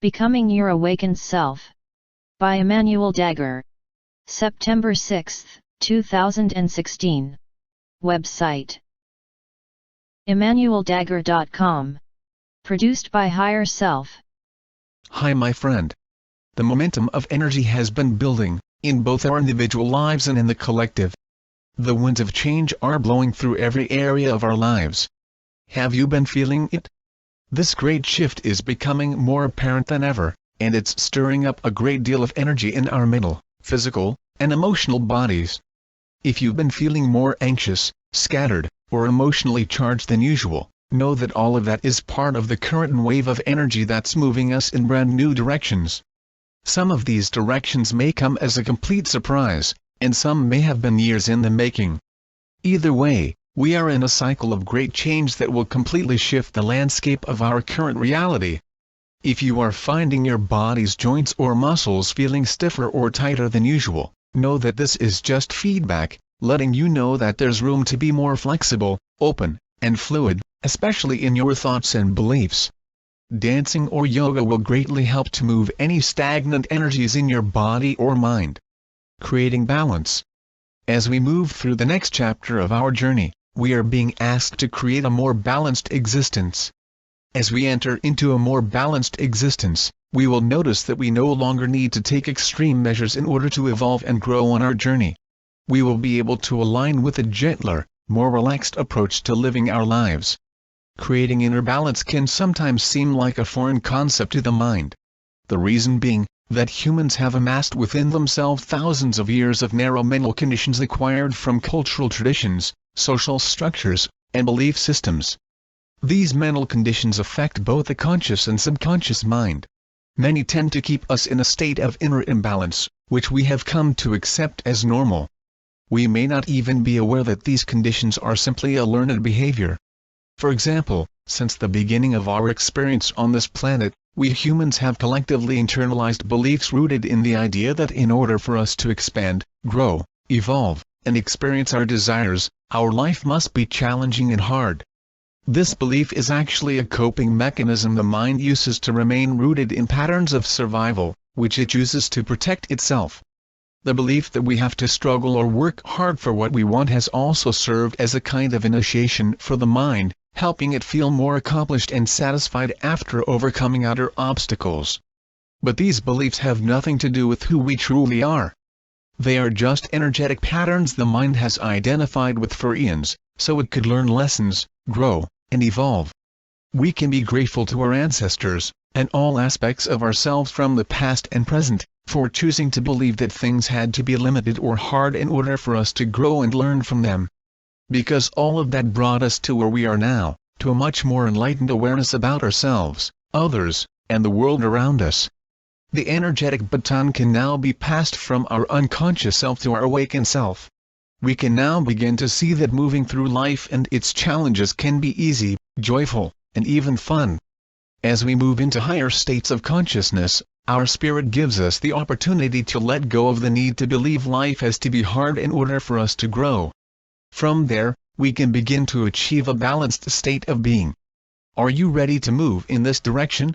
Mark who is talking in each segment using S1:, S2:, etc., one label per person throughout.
S1: Becoming Your Awakened Self. By Emmanuel Dagher. September 6, 2016. Website: emmanueldagher.com. Produced by Higher Self.
S2: Hi my friend. The momentum of energy has been building, in both our individual lives and in the collective. The winds of change are blowing through every area of our lives. Have you been feeling it? This great shift is becoming more apparent than ever, and it's stirring up a great deal of energy in our mental, physical, and emotional bodies. If you've been feeling more anxious, scattered, or emotionally charged than usual, know that all of that is part of the current wave of energy that's moving us in brand new directions. Some of these directions may come as a complete surprise, and some may have been years in the making. Either way, we are in a cycle of great change that will completely shift the landscape of our current reality. If you are finding your body's joints or muscles feeling stiffer or tighter than usual, know that this is just feedback, letting you know that there's room to be more flexible, open, and fluid, especially in your thoughts and beliefs. Dancing or yoga will greatly help to move any stagnant energies in your body or mind, creating balance. As we move through the next chapter of our journey, we are being asked to create a more balanced existence. As we enter into a more balanced existence, we will notice that we no longer need to take extreme measures in order to evolve and grow on our journey. We will be able to align with a gentler, more relaxed approach to living our lives. Creating inner balance can sometimes seem like a foreign concept to the mind. The reason being, that humans have amassed within themselves thousands of years of narrow mental conditions acquired from cultural traditions, social structures, and belief systems. These mental conditions affect both the conscious and subconscious mind. Many tend to keep us in a state of inner imbalance, which we have come to accept as normal. We may not even be aware that these conditions are simply a learned behavior. For example, since the beginning of our experience on this planet, we humans have collectively internalized beliefs rooted in the idea that in order for us to expand, grow, evolve, and experience our desires, our life must be challenging and hard. This belief is actually a coping mechanism the mind uses to remain rooted in patterns of survival, which it uses to protect itself. The belief that we have to struggle or work hard for what we want has also served as a kind of initiation for the mind, helping it feel more accomplished and satisfied after overcoming outer obstacles. But these beliefs have nothing to do with who we truly are. They are just energetic patterns the mind has identified with for eons, so it could learn lessons, grow, and evolve. We can be grateful to our ancestors, and all aspects of ourselves from the past and present, for choosing to believe that things had to be limited or hard in order for us to grow and learn from them. Because all of that brought us to where we are now, to a much more enlightened awareness about ourselves, others, and the world around us. The energetic baton can now be passed from our unconscious self to our awakened self. We can now begin to see that moving through life and its challenges can be easy, joyful, and even fun. As we move into higher states of consciousness, our spirit gives us the opportunity to let go of the need to believe life has to be hard in order for us to grow. From there, we can begin to achieve a balanced state of being. Are you ready to move in this direction?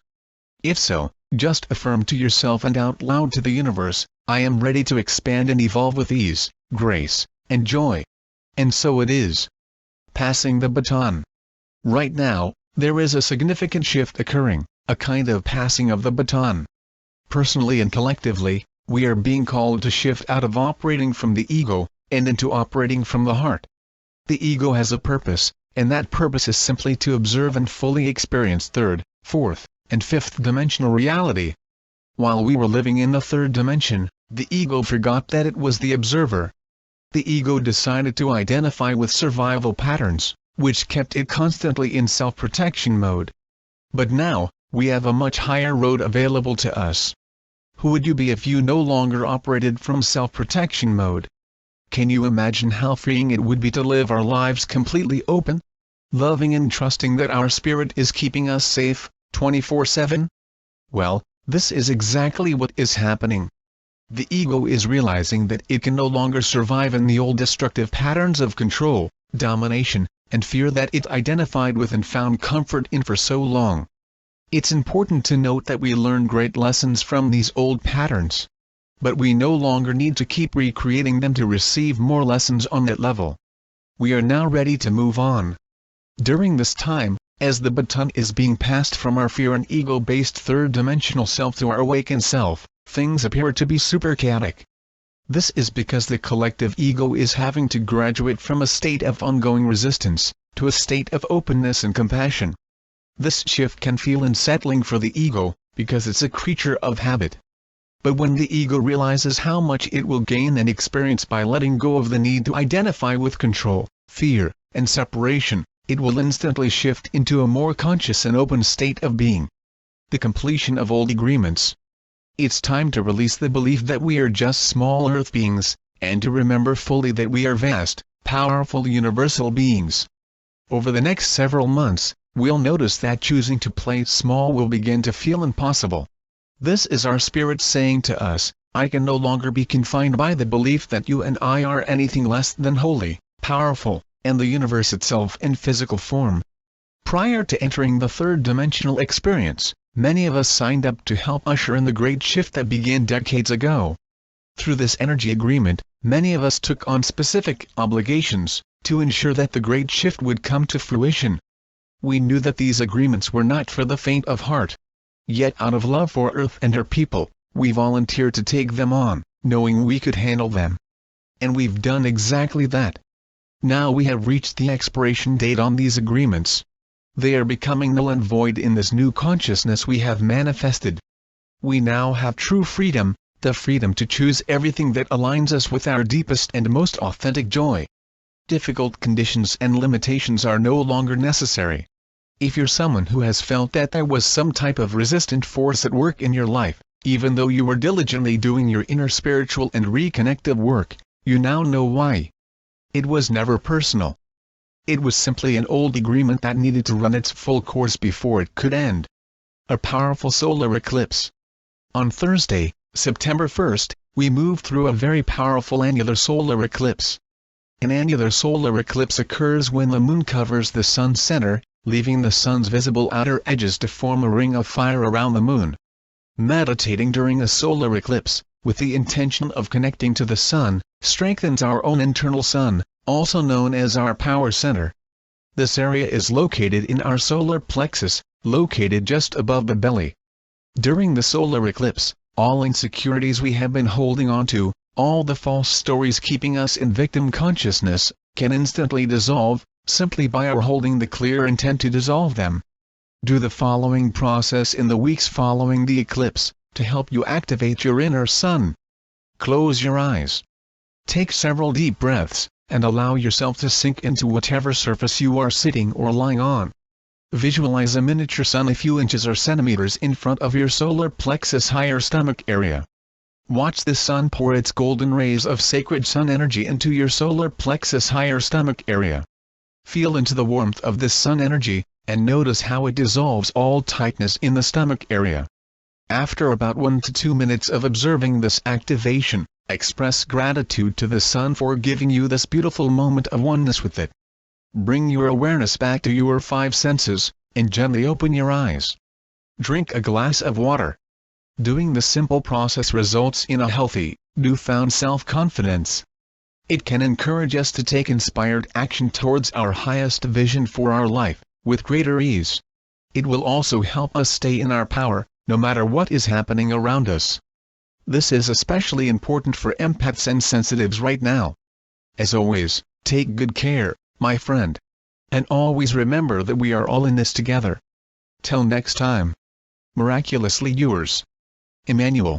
S2: If so, just affirm to yourself and out loud to the universe, I am ready to expand and evolve with ease, grace, and joy. And so it is. Passing the baton. Right now, there is a significant shift occurring, a kind of passing of the baton. Personally and collectively, we are being called to shift out of operating from the ego, and into operating from the heart. The ego has a purpose, and that purpose is simply to observe and fully experience third, fourth, and fifth dimensional reality. While we were living in the third dimension, the ego forgot that it was the observer. The ego decided to identify with survival patterns, which kept it constantly in self-protection mode. But now, we have a much higher road available to us. Who would you be if you no longer operated from self-protection mode? Can you imagine how freeing it would be to live our lives completely open, loving and trusting that our spirit is keeping us safe, 24/7? Well, this is exactly what is happening. The ego is realizing that it can no longer survive in the old destructive patterns of control, domination, and fear that it identified with and found comfort in for so long. It's important to note that we learn great lessons from these old patterns. But we no longer need to keep recreating them to receive more lessons on that level. We are now ready to move on. During this time, as the baton is being passed from our fear and ego-based third-dimensional self to our awakened self, things appear to be super chaotic. This is because the collective ego is having to graduate from a state of ongoing resistance, to a state of openness and compassion. This shift can feel unsettling for the ego, because it's a creature of habit. But when the ego realizes how much it will gain and experience by letting go of the need to identify with control, fear, and separation, it will instantly shift into a more conscious and open state of being. The completion of old agreements. It's time to release the belief that we are just small earth beings, and to remember fully that we are vast, powerful universal beings. Over the next several months, we'll notice that choosing to play small will begin to feel impossible. This is our spirit saying to us, I can no longer be confined by the belief that you and I are anything less than holy, powerful, and the universe itself in physical form. Prior to entering the third-dimensional experience, many of us signed up to help usher in the great shift that began decades ago. Through this energy agreement, many of us took on specific obligations to ensure that the great shift would come to fruition. We knew that these agreements were not for the faint of heart. Yet out of love for Earth and her people, we volunteered to take them on, knowing we could handle them. And we've done exactly that. Now we have reached the expiration date on these agreements. They are becoming null and void in this new consciousness we have manifested. We now have true freedom, the freedom to choose everything that aligns us with our deepest and most authentic joy. Difficult conditions and limitations are no longer necessary. If you're someone who has felt that there was some type of resistant force at work in your life, even though you were diligently doing your inner spiritual and reconnective work, you now know why. It was never personal. It was simply an old agreement that needed to run its full course before it could end. A powerful solar eclipse. On Thursday, September 1st, we moved through a very powerful annular solar eclipse. An annular solar eclipse occurs when the moon covers the sun's center, leaving the sun's visible outer edges to form a ring of fire around the moon. Meditating during a solar eclipse, with the intention of connecting to the sun, strengthens our own internal sun, also known as our power center. This area is located in our solar plexus, located just above the belly. During the solar eclipse, all insecurities we have been holding on to, all the false stories keeping us in victim consciousness, can instantly dissolve, simply by our holding the clear intent to dissolve them. Do the following process in the weeks following the eclipse, to help you activate your inner sun. Close your eyes. Take several deep breaths, and allow yourself to sink into whatever surface you are sitting or lying on. Visualize a miniature sun a few inches or centimeters in front of your solar plexus higher stomach area. Watch the sun pour its golden rays of sacred sun energy into your solar plexus higher stomach area. Feel into the warmth of this sun energy, and notice how it dissolves all tightness in the stomach area. After about 1 to 2 minutes of observing this activation, express gratitude to the sun for giving you this beautiful moment of oneness with it. Bring your awareness back to your 5 senses, and gently open your eyes. Drink a glass of water. Doing this simple process results in a healthy, newfound self-confidence. It can encourage us to take inspired action towards our highest vision for our life, with greater ease. It will also help us stay in our power, no matter what is happening around us. This is especially important for empaths and sensitives right now. As always, take good care, my friend. And always remember that we are all in this together. Till next time. Miraculously yours, Emmanuel.